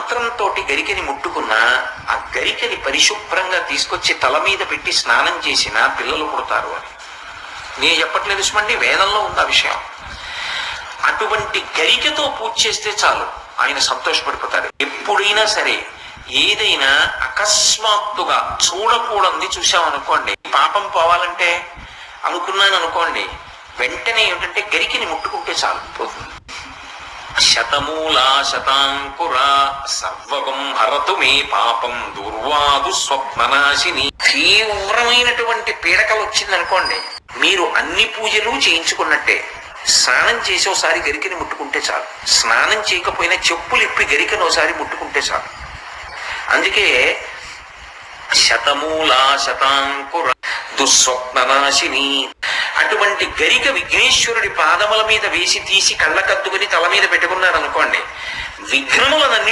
మంత్రంతో గరికని ముట్టుకున్నా ఆ గరికని పరిశుభ్రంగా తీసుకొచ్చి తల మీద పెట్టి స్నానం చేసినా పిల్లలు పుడతారు అని నేను చెప్పట్లేదు సుమండి, వేదంలో ఉంది ఆ విషయం. అటువంటి గరికతో పూజ చేస్తే చాలు, ఆయన సంతోషపడిపోతారు. ఎప్పుడైనా సరే ఏదైనా అకస్మాత్తుగా చూడకూడదు చూసామనుకోండి, పాపం పోవాలంటే అనుకున్నాను అనుకోండి, వెంటనే ఏమిటంటే గరికిని ముట్టుకుంటే చాలు, పోతుంది. శతమూలా శతాంకురా సర్వగం హరతు మే పాపం దుర్వాదు స్వప్ననాశిని. తీవ్రమైనటువంటి పీడకలు వచ్చిందనుకోండి, మీరు అన్ని పూజలు చేయించుకున్నట్టే. స్నానం చేసి ఒకసారి గరికని ముట్టుకుంటే చాలు, స్నానం చేయకపోయినా చెప్పులు ఇప్పి గరికను ఒకసారి ముట్టుకుంటే చాలు. అందుకే శతమూలా శతాంకుర దుస్వప్ననాశిని. అటువంటి గరిక విఘ్నేశ్వరుడి పాదముల మీద వేసి తీసి కళ్ళకద్దుకుని తల మీద పెట్టుకున్నారనుకోండి, విఘ్నములనన్ని